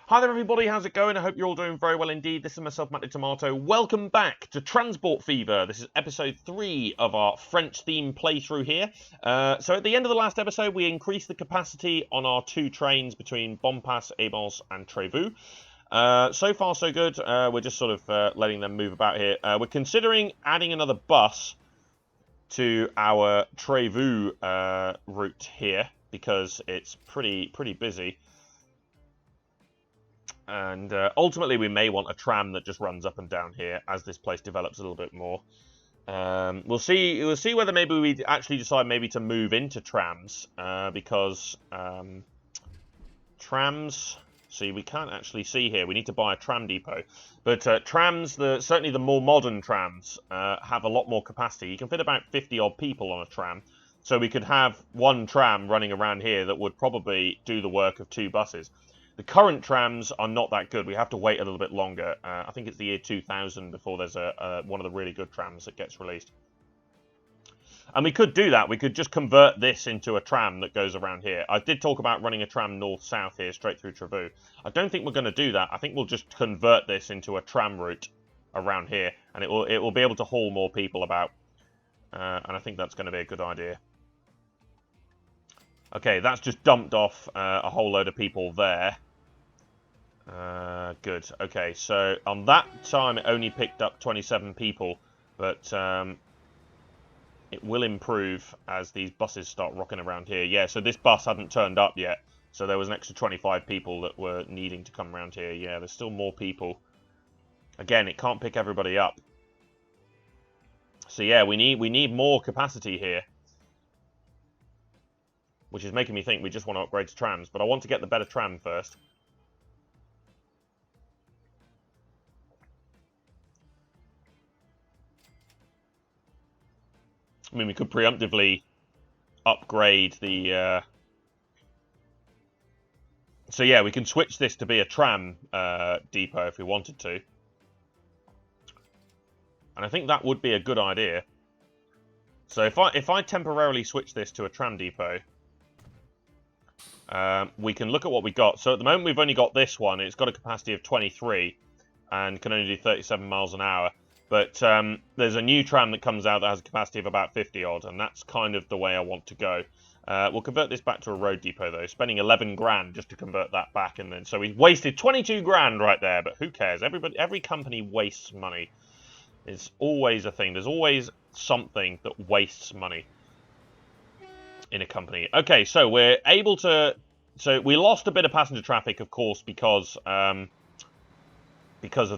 Hi there everybody, how's it going? I hope you're all doing very well indeed. This is myself, Matty Tomato. Welcome back to Transport Fever. This is episode 3 of our French theme playthrough here. So at the end of the last episode, we increased the capacity on our 2 trains between Bompas, Ebens and Trévoux. So far so good. We're just sort of letting them move about here. We're considering adding another bus to our Trévoux route here because it's pretty busy. And ultimately, we may want a tram that just runs up and down here as this place develops a little bit more. We'll see. We'll see whether maybe we actually decide maybe to move into trams because trams. See, we can't actually see here. We need to buy a tram depot. But trams, certainly the more modern trams, have a lot more capacity. You can fit about 50 odd people on a tram. So we could have one tram running around here that would probably do the work of 2 buses. The current trams are not that good. We have to wait a little bit longer. I think it's the year 2000 before there's one of the really good trams that gets released. And we could do that. We could just convert this into a tram that goes around here. I did talk about running a tram north-south here, straight through Trévoux. I don't think we're going to do that. I think we'll just convert this into a tram route around here. And it will be able to haul more people about. And I think that's going to be a good idea. Okay, that's just dumped off a whole load of people there. Good. Okay, so on that time it only picked up 27 people, but it will improve as these buses start rocking around here. Yeah, so this bus hadn't turned up yet, so there was an extra 25 people that were needing to come around here. Yeah, there's still more people. Again, it can't pick everybody up. So yeah, we need more capacity here. Which is making me think we just want to upgrade to trams, but I want to get the better tram first. I mean, we could preemptively upgrade the... So yeah, we can switch this to be a tram depot if we wanted to. And I think that would be a good idea. So if I temporarily switch this to a tram depot... we can look at what we got. So at the moment we've only got this one. It's got a capacity of 23 and can only do 37 miles an hour. But there's a new tram that comes out that has a capacity of about 50 odd, and that's kind of the way I want to go. We'll convert this back to a road depot though, spending 11 grand just to convert that back, and then so we wasted 22 grand right there. But who cares? Every company wastes money. It's always a thing. There's always something that wastes money in a company. Okay, so we're able to... So we lost a bit of passenger traffic, of course, because of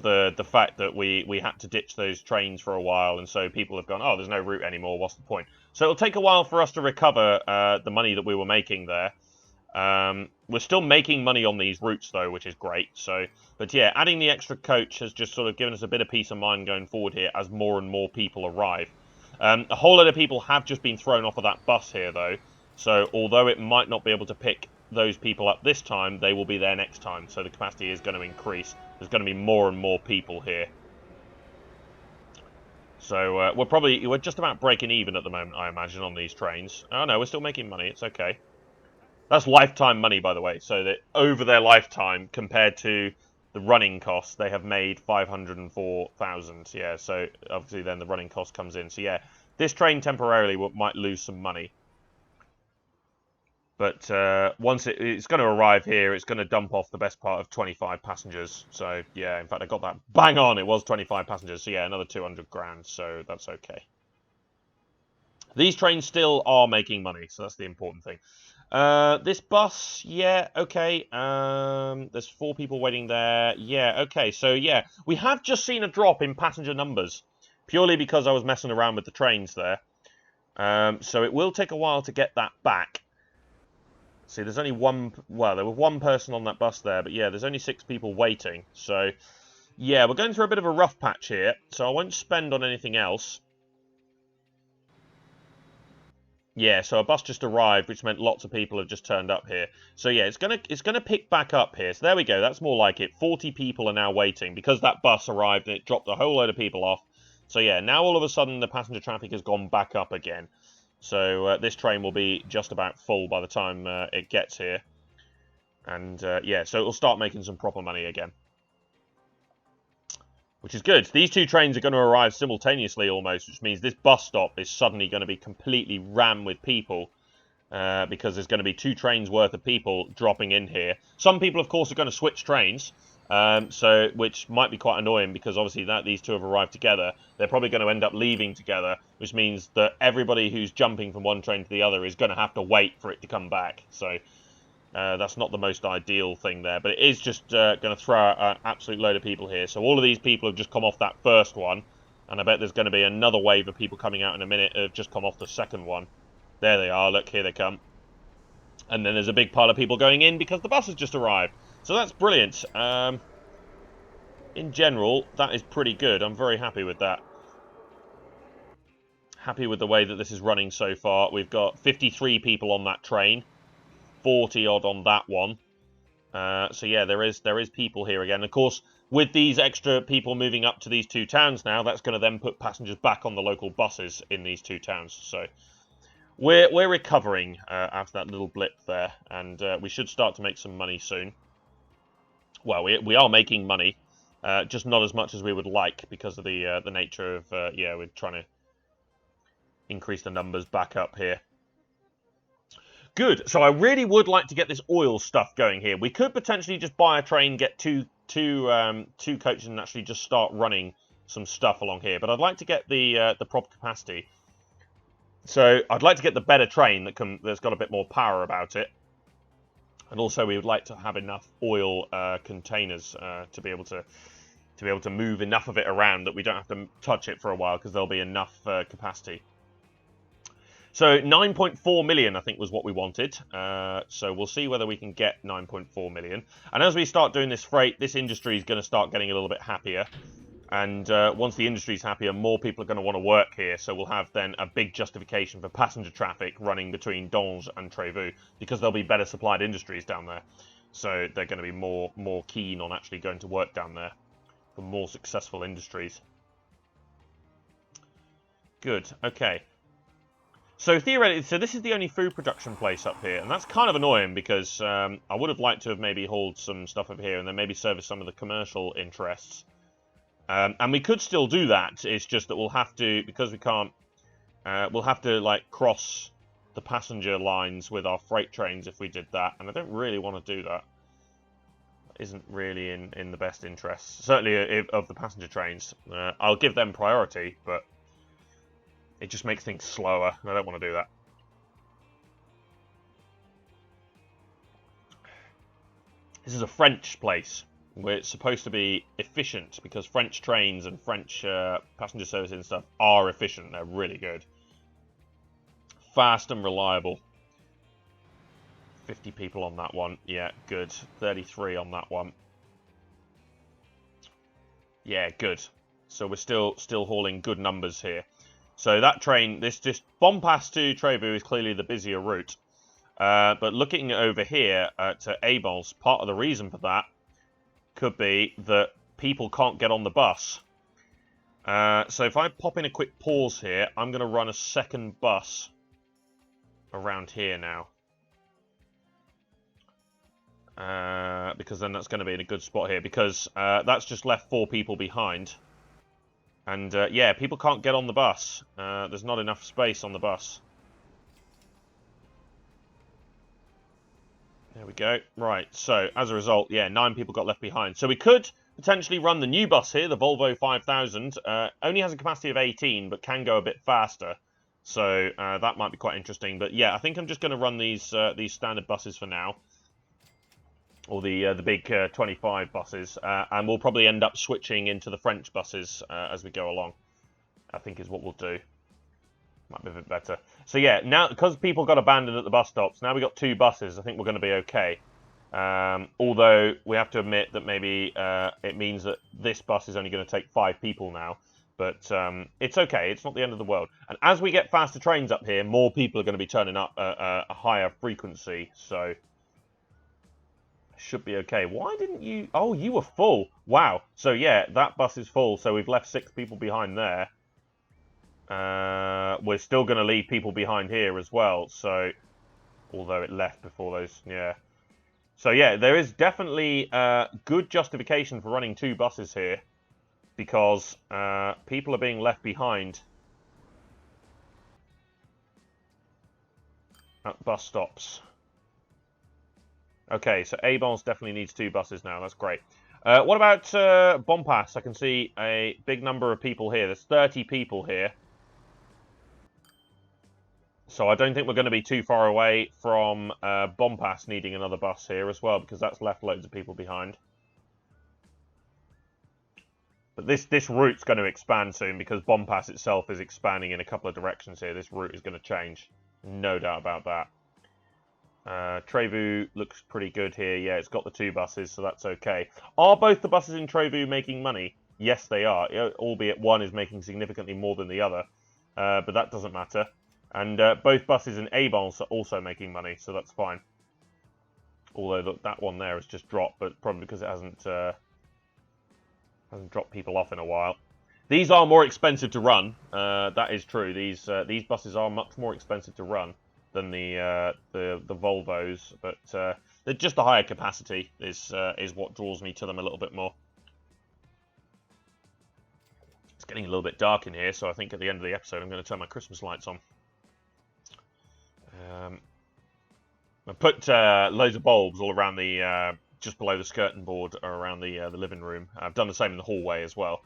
the fact that we had to ditch those trains for a while, and so people have gone, oh, there's no route anymore, what's the point? So it'll take a while for us to recover the money that we were making there. We're still making money on these routes, though, which is great. So, but yeah, adding the extra coach has just sort of given us a bit of peace of mind going forward here as more and more people arrive. A whole lot of people have just been thrown off of that bus here, though. So, although it might not be able to pick those people up this time, they will be there next time. So the capacity is going to increase. There's going to be more and more people here. So we're just about breaking even at the moment, I imagine, on these trains. Oh no, we're still making money. It's okay. That's lifetime money, by the way. So that over their lifetime, compared to the running costs, they have made 504,000. Yeah, so obviously then the running cost comes in. So yeah, this train temporarily might lose some money. But once it's going to arrive here, it's going to dump off the best part of 25 passengers. So yeah, in fact, I got that bang on. It was 25 passengers. So yeah, another 200 grand. So that's okay. These trains still are making money. So that's the important thing. This bus, yeah, okay. There's 4 people waiting there. Yeah, okay. So yeah, we have just seen a drop in passenger numbers. Purely because I was messing around with the trains there. So it will take a while to get that back. See, there's only one... Well, there was one person on that bus there, but yeah, there's only 6 people waiting. So, yeah, we're going through a bit of a rough patch here, so I won't spend on anything else. Yeah, so a bus just arrived, which meant lots of people have just turned up here. So yeah, it's gonna pick back up here. So there we go, that's more like it. 40 people are now waiting, because that bus arrived and it dropped a whole load of people off. So yeah, now all of a sudden the passenger traffic has gone back up again. So this train will be just about full by the time it gets here. And yeah, so it'll start making some proper money again. Which is good. These two trains are going to arrive simultaneously almost, which means this bus stop is suddenly going to be completely rammed with people. Because there's going to be 2 trains worth of people dropping in here. Some people, of course, are going to switch trains, which might be quite annoying because obviously these two have arrived together. They're probably going to end up leaving together, which means that everybody who's jumping from one train to the other is going to have to wait for it to come back. So that's not the most ideal thing there, but it is just going to throw out an absolute load of people here. So all of these people have just come off that first one, and I bet there's going to be another wave of people coming out in a minute who have just come off the second one. There they are, look, here they come. And then there's a big pile of people going in because the bus has just arrived. So that's brilliant. In general, that is pretty good. I'm very happy with that. Happy with the way that this is running so far. We've got 53 people on that train. 40 odd on that one. So yeah, there is people here again. Of course, with these extra people moving up to these 2 towns now, that's going to then put passengers back on the local buses in these 2 towns. So we're recovering after that little blip there, and we should start to make some money soon. Well, we are making money, just not as much as we would like because of the nature of yeah, we're trying to increase the numbers back up here. Good. So I really would like to get this oil stuff going here. We could potentially just buy a train, get two coaches, and actually just start running some stuff along here. But I'd like to get the proper capacity. So I'd like to get the better train that's got a bit more power about it. And also we would like to have enough oil containers to be able to move enough of it around that we don't have to touch it for a while because there'll be enough capacity. So 9.4 million, I think, was what we wanted. So we'll see whether we can get 9.4 million. And as we start doing this freight, this industry is going to start getting a little bit happier. And once the industry's happier, more people are going to want to work here. So we'll have then a big justification for passenger traffic running between Donge and Trévoux because there'll be better supplied industries down there. So they're going to be more keen on actually going to work down there for more successful industries. Good. Okay. So theoretically, so this is the only food production place up here, and that's kind of annoying because I would have liked to have maybe hauled some stuff up here and then maybe service some of the commercial interests. And we could still do that. It's just that we'll have to, because we can't, we'll have to like cross the passenger lines with our freight trains if we did that. And I don't really want to do that. It isn't really in the best interest, certainly of the passenger trains. I'll give them priority, but it just makes things slower, and I don't want to do that. This is a French place where it's supposed to be efficient because French trains and French passenger services and stuff are efficient. They're really good. Fast and reliable. 50 people on that one. Yeah, good. 33 on that one. Yeah, good. So we're still hauling good numbers here. So that train, this just Bonpass to Trévoux is clearly the busier route. But looking over here at Abels, part of the reason for that could be that people can't get on the bus. So if I pop in a quick pause here, I'm going to run a second bus around here now. Because then that's going to be in a good spot here. Because that's just left 4 people behind. And yeah, people can't get on the bus. There's not enough space on the bus. There we go. Right, so as a result, yeah, 9 people got left behind. So we could potentially run the new bus here, the Volvo 5000. Only has a capacity of 18, but can go a bit faster. So that might be quite interesting. But yeah, I think I'm just going to run these standard buses for now. Or the big 25 buses. And we'll probably end up switching into the French buses as we go along. I think is what we'll do. Might be a bit better. So yeah, now because people got abandoned at the bus stops, now we've got 2 buses. I think we're going to be okay. Although we have to admit that maybe it means that this bus is only going to take 5 people now. But it's okay. It's not the end of the world. And as we get faster trains up here, more people are going to be turning up at a higher frequency. So should be okay. Why didn't you... Oh, you were full. Wow. So yeah, that bus is full. So we've left 6 people behind there. We're still going to leave people behind here as well. So, although it left before those... Yeah. So yeah, there is definitely good justification for running 2 buses here, because people are being left behind at bus stops. Okay, so A-Bonds definitely needs 2 buses now. That's great. What about Bompas? I can see a big number of people here. There's 30 people here. So I don't think we're going to be too far away from Bompas needing another bus here as well, because that's left loads of people behind. But this route's going to expand soon, because Bompas itself is expanding in a couple of directions here. This route is going to change. No doubt about that. Trevoux looks pretty good here. Yeah, it's got the 2 buses, so that's okay. Are both the buses in Trevoux making money? Yes, they are, albeit one is making significantly more than the other. But that doesn't matter. And both buses in A-Bonds are also making money, so that's fine. Although look, that one there has just dropped, but probably because it hasn't dropped people off in a while. These are more expensive to run. That is true. These buses are much more expensive to run than the Volvos, but they're just a higher capacity is what draws me to them a little bit more. It's getting a little bit dark in here, so I think at the end of the episode I'm going to turn my Christmas lights on. I put loads of bulbs all around the just below the skirting board around the living room. I've done the same in the hallway as well.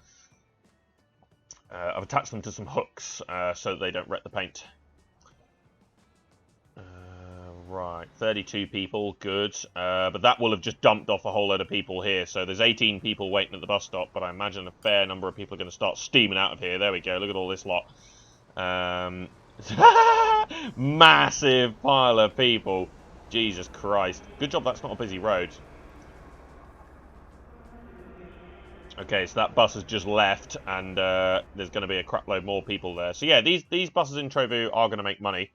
I've attached them to some hooks so that they don't wreck the paint. Right, 32 people, good. But that will have just dumped off a whole load of people here. So there's 18 people waiting at the bus stop, but I imagine a fair number of people are going to start steaming out of here. There we go, look at all this lot. Massive pile of people. Jesus Christ. Good job that's not a busy road. Okay, so that bus has just left, and there's going to be a crap load more people there. So yeah, these buses in Trevoux are going to make money.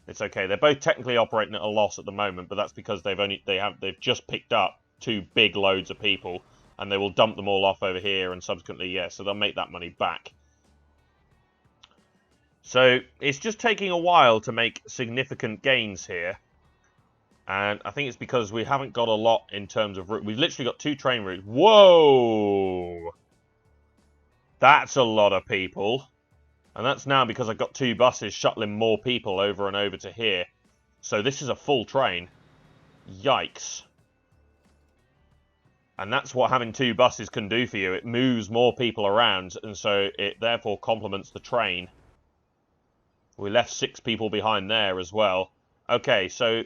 It's okay. They're both technically operating at a loss at the moment, but that's because they've just picked up 2 big loads of people, and they will dump them all off over here, and subsequently, yeah, so they'll make that money back. So it's just taking a while to make significant gains here, and I think it's because we haven't got a lot in terms of route. We've literally got 2 train routes. Whoa! That's a lot of people. And that's now because I've got 2 buses shuttling more people over and over to here. So this is a full train. Yikes. And that's what having 2 buses can do for you. It moves more people around, and so it therefore complements the train. We left 6 people behind there as well. Okay, so...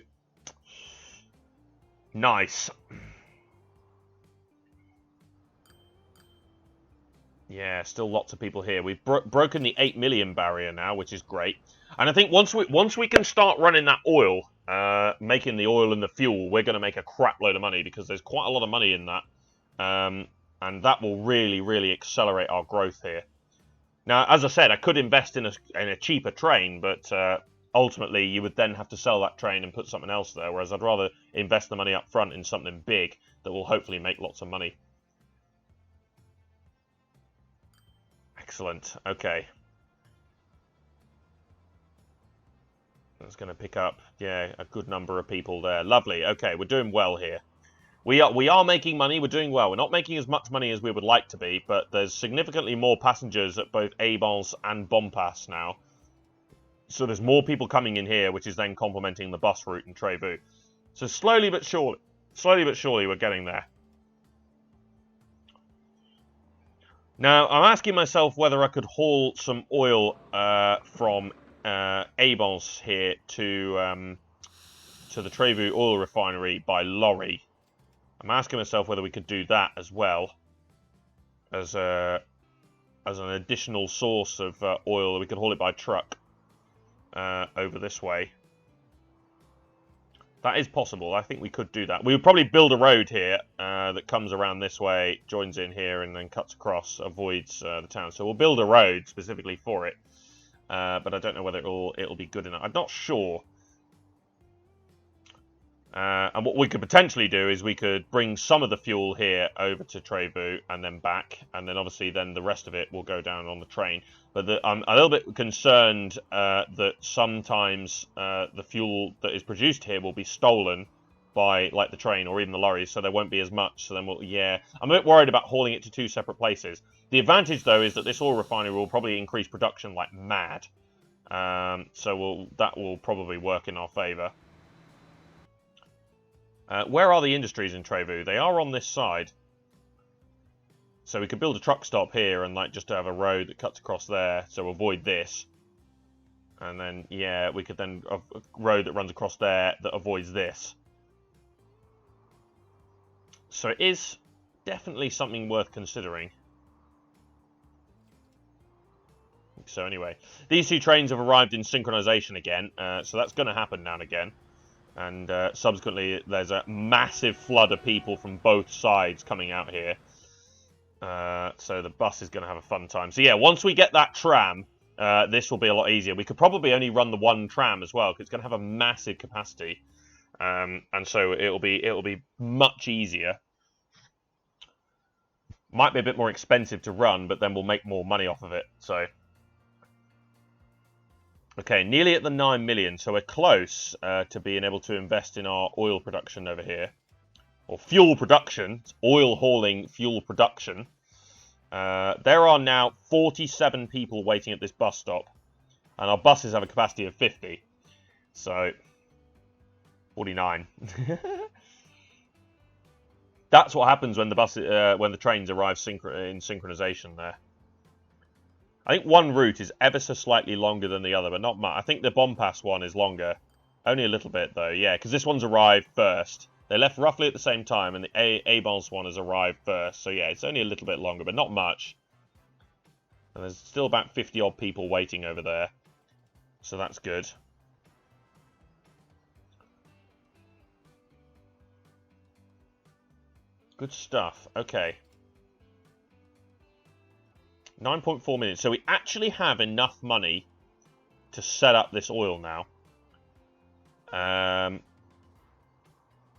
Nice. Yeah, still lots of people here. We've broken the 8 million barrier now, which is great. And I think once we can start running that oil, making the oil and the fuel, we're going to make a crap load of money, because there's quite a lot of money in that. And that will really, really accelerate our growth here. Now, as I said, I could invest in a cheaper train, but ultimately you would then have to sell that train and put something else there, whereas I'd rather invest the money up front in something big that will hopefully make lots of money. Excellent. Okay. That's going to pick up, yeah, a good number of people there. Lovely. Okay, we're doing well here. We are making money. We're doing well. We're not making as much money as we would like to be, but there's significantly more passengers at both A-Bonds and Bompas now. So there's more people coming in here, which is then complementing the bus route in Trevoux. So slowly but surely we're getting there. Now, I'm asking myself whether I could haul some oil from A-Bonds here to the Trevoux oil refinery by lorry. I'm asking myself whether we could do that as well as an additional source of oil. We could haul it by truck over this way. That is possible. I think we could do that. We would probably build a road here that comes around this way, joins in here, and then cuts across, avoids the town. So we'll build a road specifically for it, but I don't know whether it'll be good enough. I'm not sure. And what we could potentially do is we could bring some of the fuel here over to Trevoux and then back, and then obviously then the rest of it will go down on the train. But I'm a little bit concerned that sometimes the fuel that is produced here will be stolen by like the train or even the lorries, so there won't be as much. So then yeah, I'm a bit worried about hauling it to 2 separate places. The advantage though is that this oil refinery will probably increase production like mad. So that will probably work in our favour. Where are the industries in Trevoux? They are on this side. So we could build a truck stop here and like just have a road that cuts across there, so avoid this. And then, yeah, we could then have a road that runs across there that avoids this. So it is definitely something worth considering. So anyway, these 2 trains have arrived in synchronization again, so that's going to happen now and again. And subsequently, there's a massive flood of people from both sides coming out here. So the bus is going to have a fun time. So yeah, once we get that tram, this will be a lot easier. We could probably only run the 1 tram as well, because it's going to have a massive capacity. And so it'll be much easier. Might be a bit more expensive to run, but then we'll make more money off of it. So okay, nearly at the 9 million, so we're close to being able to invest in our oil production over here. Or fuel production, oil hauling fuel production. There are now 47 people waiting at this bus stop. And our buses have a capacity of 50. So, 49. That's what happens when the trains arrive in synchronization there. I think one route is ever so slightly longer than the other, but not much. I think the Bompas one is longer. Only a little bit, though. Yeah, because this one's arrived first. They left roughly at the same time, and the Avance one has arrived first. So, yeah, it's only a little bit longer, but not much. And there's still about 50-odd people waiting over there. So that's good. Good stuff. Okay. 9.4 minutes. So we actually have enough money to set up this oil now.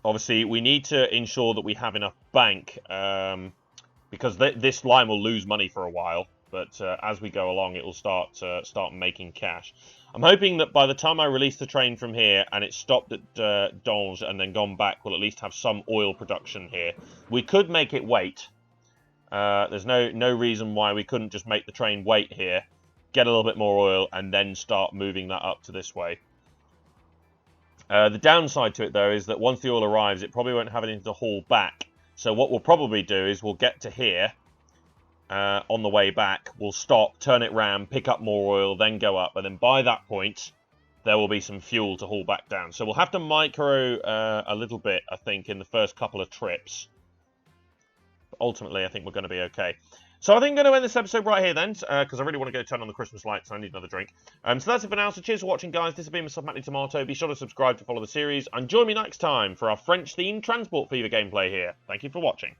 Obviously, we need to ensure that we have enough bank, because this line will lose money for a while. But as we go along, it will start making cash. I'm hoping that by the time I release the train from here and it's stopped at Donge and then gone back, we'll at least have some oil production here. We could make it wait. There's no reason why we couldn't just make the train wait here, get a little bit more oil, and then start moving that up to this way. The downside to it, though, is that once the oil arrives, it probably won't have anything to haul back. So what we'll probably do is we'll get to here. On the way back, we'll stop, turn it round, pick up more oil, then go up. And then by that point, there will be some fuel to haul back down. So we'll have to micro a little bit, I think, in the first couple of trips. But ultimately, I think we're going to be okay. So I think I'm going to end this episode right here then, because I really want to go turn on the Christmas lights and I need another drink. So that's it for now. So cheers for watching, guys. This has been myself, Matty Tomato. Be sure to subscribe to follow the series. And join me next time for our French-themed Transport Fever gameplay here. Thank you for watching.